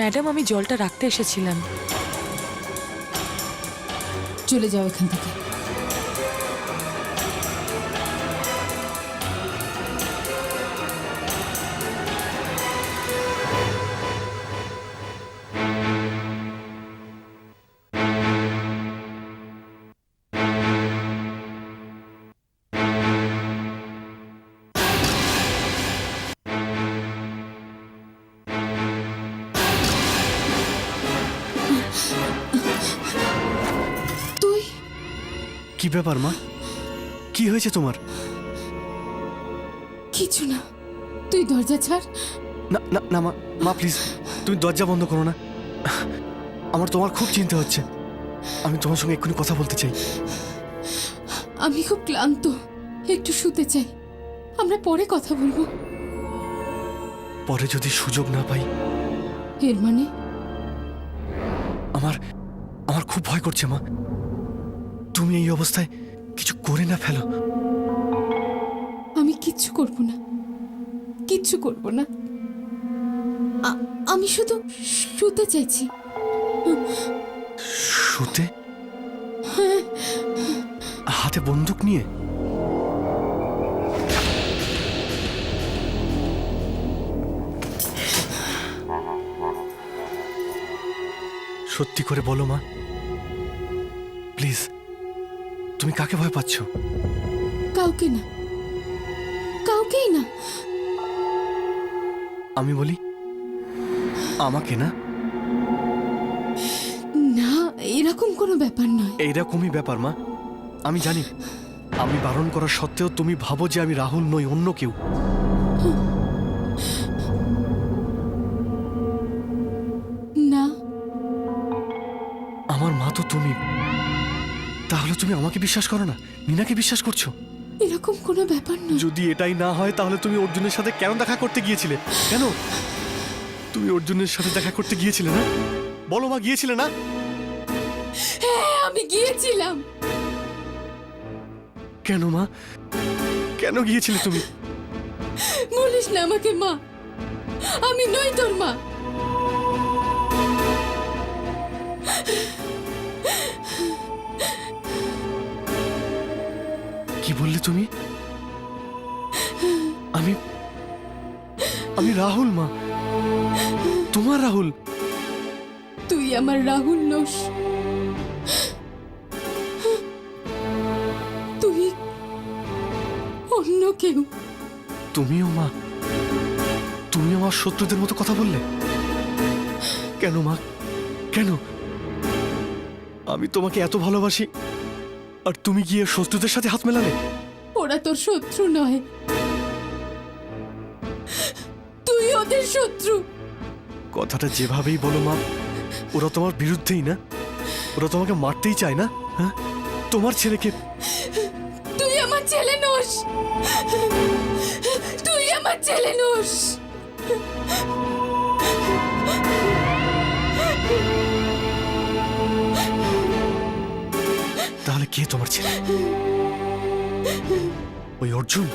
Madam, আমি জলটা রাখতে এসেছিলাম। চলে যাও এখান থেকে। তুই কি ব্যাপার মা? কি হয়েছে তোমার? কিছু না, তুই দরজা ছাড়। না না না মা, মা প্লিজ তুমি দরজা বন্ধ করো না। আমার তোমার খুব চিন্তা হচ্ছে। আমি তোমার সঙ্গে এক্ষুনি কথা বলতে চাই। আমি খুব ক্লান্ত, একটু শুতে চাই। আমরা পরে কথা বলবো। পরে যদি সুযোগ না পাই? এর মানে? আমার আমার খুব ভয় করছে মা। তুমি এই অবস্থায় কিছু করে না ফেলো। আমি কিচ্ছু করব না, কিচ্ছু করব না। আমি শুধু শুতে চাইছি। শুতে? হাতে বন্দুক নিয়ে? সত্যি করে বলো মা, প্লিজ। তুমি কাকে ভয় পাচ্ছ? কাউকে না, কাউকেই না। আমি বলি আমাকে না? না, এরকম কোনো ব্যাপার নয়। এইরকমই ব্যাপার মা। আমি জানি আমি বারণ করা সত্ত্বেও তুমি ভাবো যে আমি রাহুল নই, অন্য কেউ। না, আমার মা তো তুমি। তাহলে তুমি আমাকে বিশ্বাস করো না, মিনাকে বিশ্বাস করছো? এরকম কোনো ব্যাপার নয়। যদি এটাই না হয় তাহলে তুমি অর্জুনের সাথে কেন দেখা করতে গিয়েছিলে? কেন তুমি অর্জুনের সাথে দেখা করতে গিয়েছিলে না? বলো মা, গিয়েছিলে না? হ্যাঁ, আমি গিয়েছিলাম। কেন মা, কেন গিয়েছিলে তুমি? বলিস না আমাকে মা, আমি নই তোর মা। কি বললে তুমি? আমি আমি রাহুল মা, তোমার রাহুল। তুই আমার রাহুল নোস। তুই অন্য কেউ। তুমিও মা, তুমি আমার শত্রুদের মতো কথা বললে কেন মা? কেন? আমি তোমাকে এত ভালোবাসি আর তুমি গিয়ে শত্রুদের সাথে হাত মেলালে? ওরা তোর শত্রু নয়, তুই ওদের শত্রু। কথাটা যেভাবেই বলো মা, ওরা তোমার বিরুদ্ধেই না? ওরা তোমাকে মারতেই চায় না? হ্যাঁ, তোমার ছেলেকে। তুই আমার ছেলে নোস, তুই আমার ছেলে নোস। তাহলে কে তোমার ছেলে? ওই অর্জুন?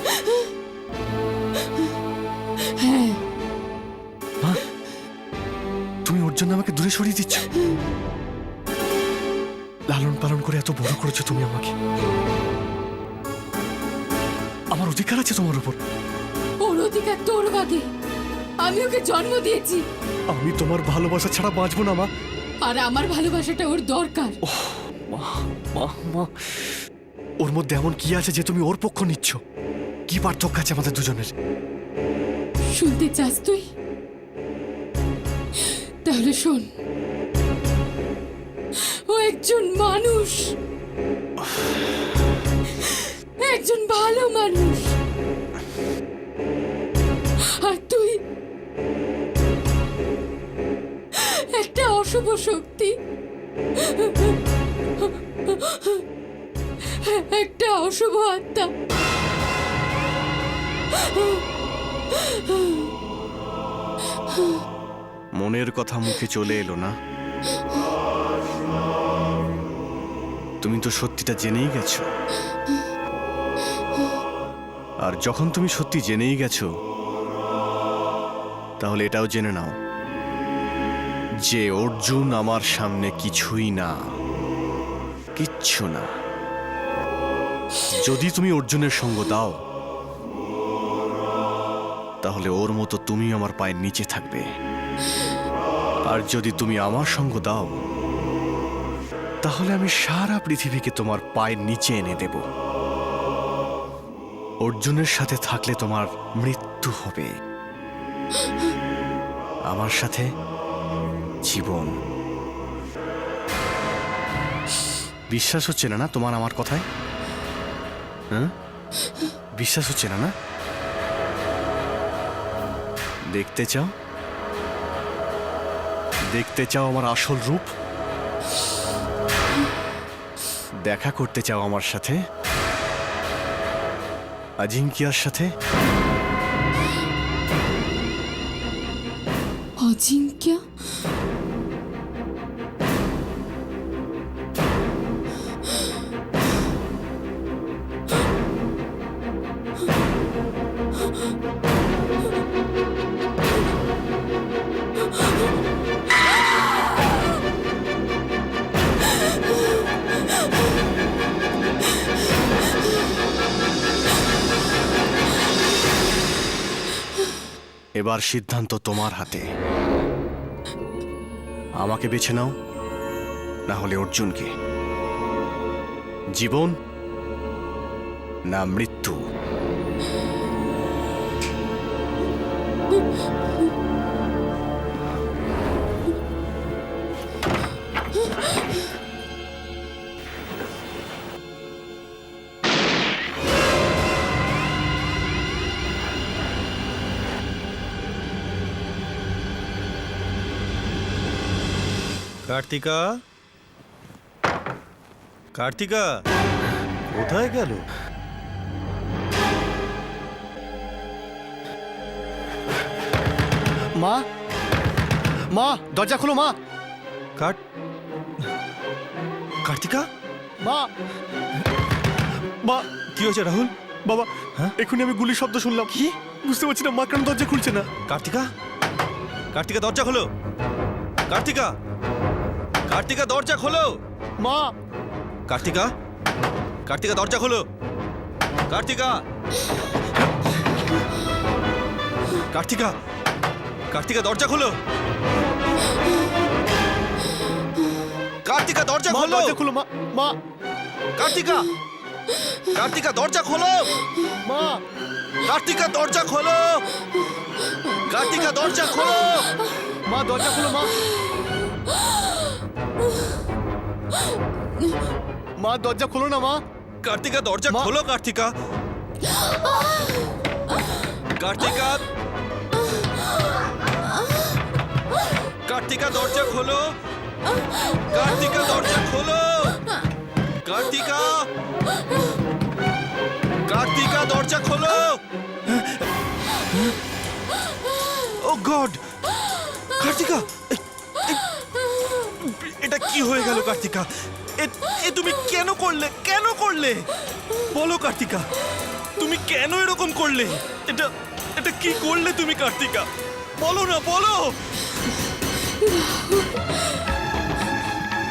হ্যাঁ, মা, তুমি অর্জুন আমাকে দূরে সরিয়ে দিচ্ছ। লালন পালন করে এত বড় করেছো তুমি আমাকে। আমার অধিকার আছে তোমার উপর। ওর অধিকার তোর ভাগে। আমি ওকে জন্ম দিয়েছি। আমি তোমার ভালোবাসা ছাড়া বাঁচবো না মা। আর আমার ভালোবাসাটা ওর দরকার। মা মা মা, ওর মধ্যে এমন কি আছে যে তুমি ওর পক্ষ নিচ্ছ? কি পার্থক্য আছে আমাদের দুজনের? শুনতে চাস তুই? তাহলে শোন। ও একজন মানুষ, একজন ভালো মানুষ। আর তুই একটা অশুভ শক্তি, একটা অশুভ আত্মা। মনের কথা মুখে চলে এলো না? তুমি তো সত্যিটা জেনেই গেছো। আর যখন তুমি সত্যি জেনেই গেছো, তাহলে এটাও জেনে নাও যে অর্জুন আমার সামনে কিছুই না, কিচ্ছু না। যদি তুমি অর্জুনের সঙ্গ দাও তাহলে ওর মতো তুমি আমার পায়ের নিচে থাকবে, আর যদি তুমি আমার সঙ্গ দাও তাহলে আমি সারা পৃথিবীকে তোমার পায়ের নিচে এনে দেব। অর্জুনের সাথে থাকলে তোমার মৃত্যু হবে, আমার সাথে জীবন। বিশ্বাস হচ্ছে না তোমার আমার কথায়? হ্যাঁ, বিশ্বাস হচ্ছে না? দেখতে চাও? দেখতে চাও আমার আসল রূপ? দেখা করতে চাও আমার সাথে, আজিঙ্কিয়ার সাথে? অজিঙ্ক্য? এবার সিদ্ধান্ত তোমার হাতে। আমাকে বেছে নাও, না হলে অর্জুনকে। জীবন না মৃত্যু? কার্তিকা, কার্তিকা কোথায় গেল? মা, মা দরজা খোলো মা। কার্তিকা, মা, মা কি হয়েছে রাহুল? বাবা, হ্যাঁ? এখনই আমি গুলির শব্দ শুনলাম। কি বুঝতে পারছি না মা, কেন দরজা খুলছে না? কার্তিকা, কার্তিকা দরজা খোলো। কার্তিকা, কার্তিকা দরজা খোলো। মা, কার্তিকা, কার্তিকা দরজা খোলো। কার্তিকা, কার্তিকা, কার্তিকা দরজা খোলো। কার্তিকা দরজা মা খোলো। দরজা খুলো মা। মা, কার্তিকা, কার্তিকা দরজা খোলো। মা, কার্তিকা দরজা খোলো। কার্তিকা দরজা খোলো। মা দরজা খুলো মা। মা দরজা খোলো না মা। কার্তিকা দরজা মা- খোলো। কার্তিকা, কার্তিকা, কার্তিকা দরজা খোলো। কার্তিকা দরজা খোলো। কার্তিকা, কার্তিকা দরজা খোলো। ও গড, কার্তিকা, এটা কি হয়ে গেল? কার্তিকা, এ তুমি কেন করলে? কেন করলে বলো কার্তিকা, তুমি কেন এরকম করলে? এটা এটা কি করলে তুমি কার্তিকা? বলো না, বলো।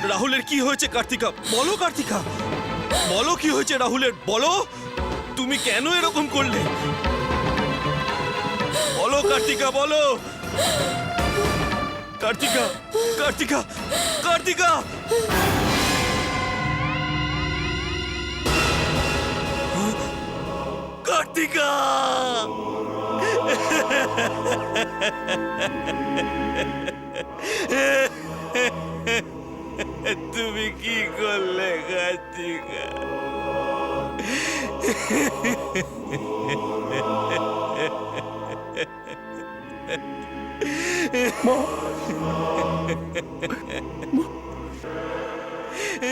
রাহুলের কি হয়েছে কার্তিকা? বলো কার্তিকা, বলো কি হয়েছে রাহুলের, বলো। তুমি কেন এরকম করলে? বলো কার্তিকা, বলো। কার্তিকা, কার্তিকা, কার্তিকা, কার্তিকা, তুমি কি করলে কার্তিকা?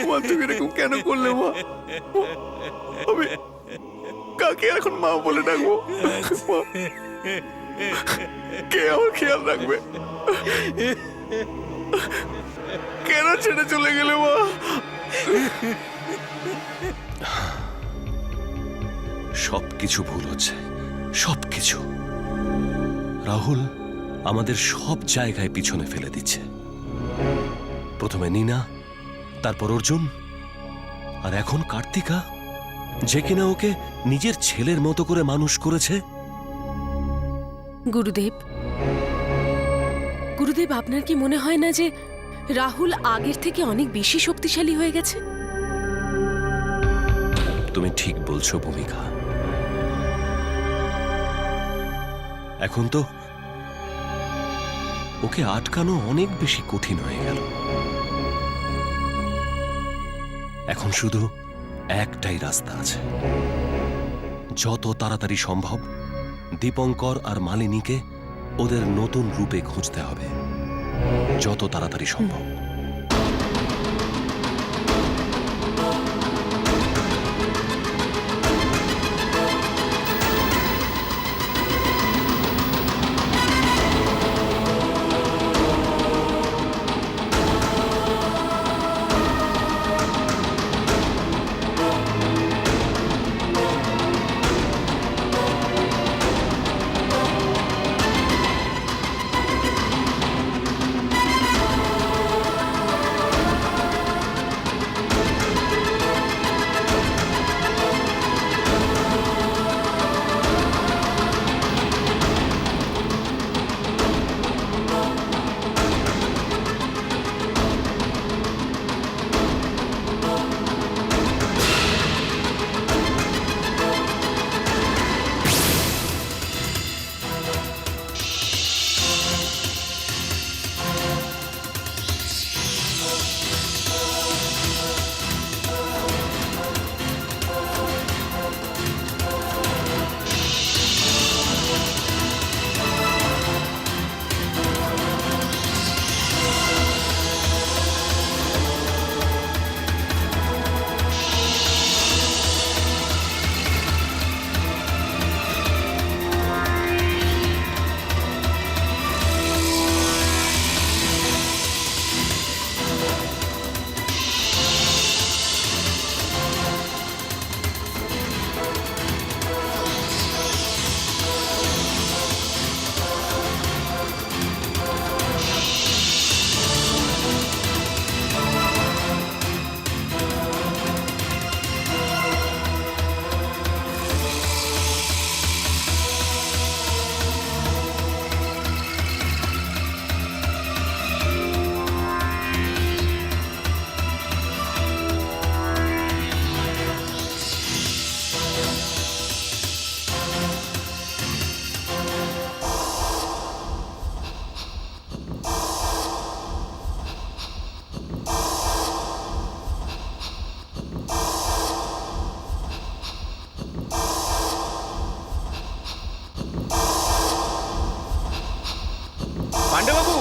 মা তুমি এরকম কেন করলে মা? আমি কাকে এখন মা বলে ডাকবো? মা, কে আমার খেয়াল রাখবে? কেন ছেড়ে চলে গেলে মা? সবকিছু ভুল হচ্ছে, সবকিছু। রাহুল আমাদের সব জায়গায় পিছনে ফেলে দিচ্ছে। প্রথমে নীনা, তারপর অর্জুন, আর এখন কার্তিকা, যে কিনা ওকে নিজের ছেলের মতো করে মানুষ করেছে। গুরুদেব, গুরুদেব, আপনার কি মনে হয় না যে রাহুল আগের থেকে অনেক বেশি শক্তিশালী হয়ে গেছে? তুমি ঠিক বলছো ভূমিকা। এখন তো ওকে আটকানো অনেক বেশি কঠিন হয়ে গেল। এখন শুধু একটাই রাস্তা আছে, যত তাড়াতাড়ি সম্ভব দীপঙ্কর আর মালিনীকে ওদের নতুন রূপে খুঁজতে হবে, যত তাড়াতাড়ি সম্ভব। পাণ্ডেবাবু,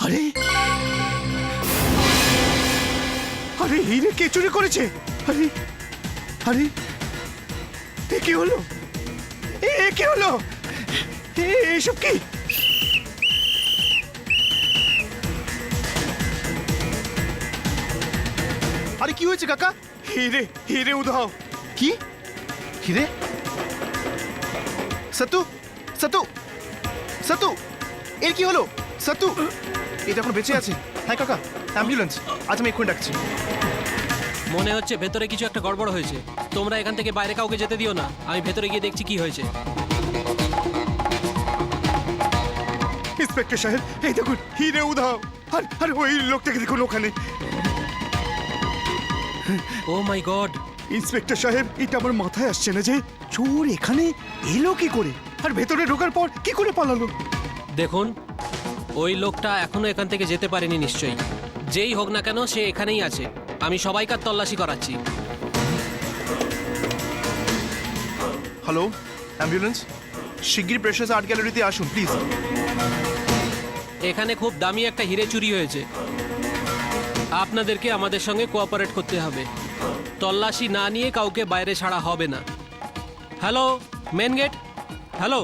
আরে আরে হিরে কে চুরি করেছে? আরে আরে এ কি হলো? এ কি হলো? এসব কি? আরে কি হয়েছে কাকা? হিরে হিরে উধাও। কি হিরে? সতু সতু সতু, এর কি হলো? সতু, এটা এখন বেঁচে আছে? হ্যাঁ কাকা, অ্যাম্বুলেন্স আজ আমি এক্ষুনি ডাকছি। মনে হচ্ছে ভেতরে কিছু একটা গড়বড় হয়েছে। তোমরা এখান থেকে বাইরে কাউকে যেতে দিও না, আমি ভেতরে গিয়ে দেখছি কি হয়েছে। ইন্সপেক্টর সাহেব, এই দেখুন হিরে উধাও। আর আর ওই লোকটাকে দেখুন ওখানে। ও মাই গড! ইন্সপেক্টর সাহেব, এটা আমার মাথায় আসছে না যে চোর এখানে এলো কি করে, আর ভেতরে ঢোকার পর কি করে পালালো। দেখুন, ওই লোকটা এখনো এখান থেকে যেতে পারেনি নিশ্চয়ই। যেই হোক না কেন, সে এখানেই আছে। আমি সবাইকার তল্লাশি করাচ্ছি। হ্যালো, অ্যাম্বুলেন্স, শিগগির প্রেশাস আর্ট গ্যালারিতে আসুন প্লিজ। এখানে খুব দামি একটা হিরে চুরি হয়েছে। আপনাদেরকে আমাদের সঙ্গে কোঅপারেট করতে হবে। তল্লাশি না নিয়ে কাউকে বাইরে ছাড়া হবে না। Hello, main gate. হ্যালো।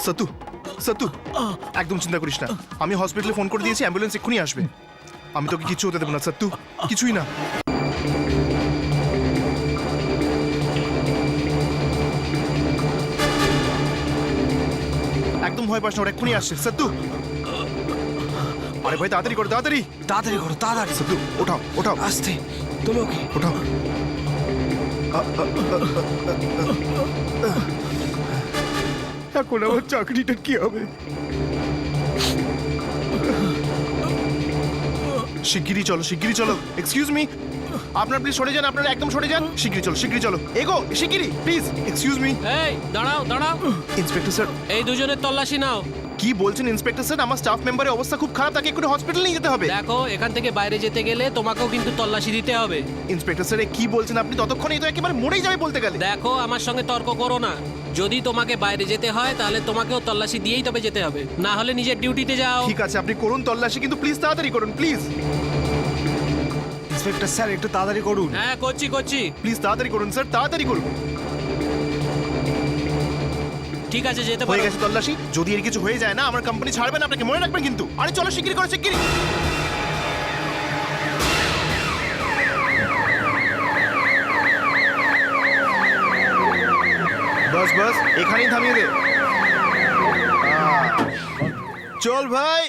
সত্যু সত্যু একদম চিন্তা করিস না, আমি হসপিটালে ফোন করে দিয়েছি, অ্যাম্বুলেন্স এক্ষুনি আসবে। আমি তোকে কিছু হতে দেবো না সত্যু, কিছুই না। একদম ভয় পাস না, ওরা এক্ষুনি আসছে সত্যু। আরে ভাই তাড়াতাড়ি করো, তাড়াতাড়ি তাড়াতাড়ি করো, তাড়াতাড়ি। সত্যু ওঠাও ওঠাও আস্তে তোলো ওকে। ওঠাও। এখন আমার চাকরিটা কি হবে? শিগগিরই চলো, শিগগিরই চলো। এক্সকিউজ মি, আপনার প্লিজ সরে যান, আপনারা একদম সরে যান। শিগগিরই চলো এগো, শিগগিরই প্লিজ। Excuse me. এই দাঁড়াও দাঁড়াও, ইন্সপেক্টর স্যার। এই দুজনের তল্লাশি নাও। কি বলছেন ইন্সপেক্টর স্যার? আমার স্টাফ মেম্বারের অবস্থা খুব খারাপ, তাকে একটু হসপিটাল নিয়ে যেতে হবে। দেখো, এখান থেকে বাইরে যেতে গেলে তোমাকেও কিন্তু তল্লাশি দিতে হবে। ইন্সপেক্টর স্যার কি বলছেন আপনি? ততক্ষণে তো একেবারে মরেই যাবে বলতে গেলে। দেখো, আমার সঙ্গে তর্ক করো না। যদি তোমাকে বাইরে যেতে হয় তাহলে তোমাকেও তল্লাশি দিয়েই তবে যেতে হবে, না হলে নিজের ডিউটিতে যাও। ঠিক আছে, আপনি করুন তল্লাশি, কিন্তু প্লিজ তাড়াতাড়ি করুন প্লিজ। ইন্সপেক্টর স্যার একটু তাড়াতাড়ি করুন। হ্যাঁ, করছি করছি। প্লিজ তাড়াতাড়ি করুন স্যার, তাড়াতাড়ি করুন। ঠিক আছে, যেতে হয়ে পারো। গেছে তল্লাশি। যদি এর কিছু হয়ে যায় না, আমার কোম্পানি ছাড়বে না আপনাকে, মনে রাখবেন কিন্তু। আরে চলো শিগগিরই করো, শিগগিরই। বাস বাস, এখানেই থামিয়ে দে। চল ভাই।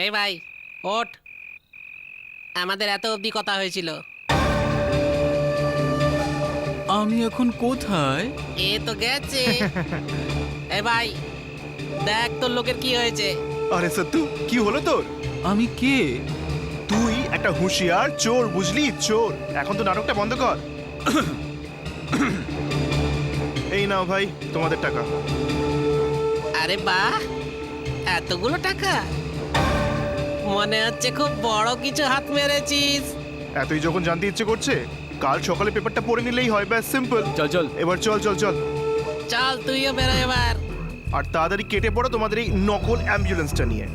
এই ভাই, ওঠ। আমাদের এত অবধি কথা হয়েছিল। আমি এখন কোথায়? এ তো গেছে। এই ভাই, দেখ তোর লোকের কি হয়েছে। আরে সত্যু, কি হলো তোর? আমি কে? তুই একটা হুঁশিয়ার চোর, বুঝলি? চোর। এখন তো নাটকটা বন্ধ কর। এই নাও ভাই তোমাদের টাকা। আরে বাহ, এতগুলো টাকা! মনে হচ্ছে খুব বড় কিছু হাত মেরেছিস। এতই যখন জানতে ইচ্ছে করছে, কাল সকালে পেপারটা পড়ে নিলেই হয়, ব্যাস সিম্পল। চল চল। এবার চল চল চল। চল, তুইও বেরো এবার। আর তাড়াতাড়ি কেটে পড়ো তোমাদের এই নকল অ্যাম্বুলেন্সটা নিয়ে।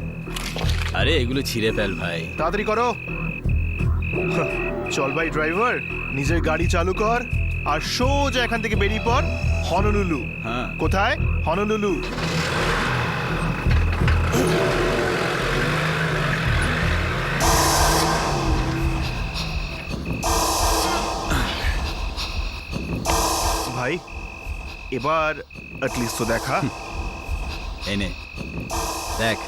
আরে এগুলো ছিঁড়ে ফেল ভাই। তাড়াতাড়ি করো। চল ভাই ড্রাইভার, নিজের গাড়ি চালু কর আর সোজা এখান থেকে বেরিয়ে পড় হনলুলু। হ্যাঁ। কোথায়? হনলুলু। ভাই এবার অ্যাটলিস্ট তো দেখা। এই নে দেখ।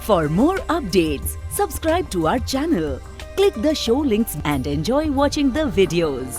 For more updates, subscribe to our channel, click the show links and enjoy watching the videos.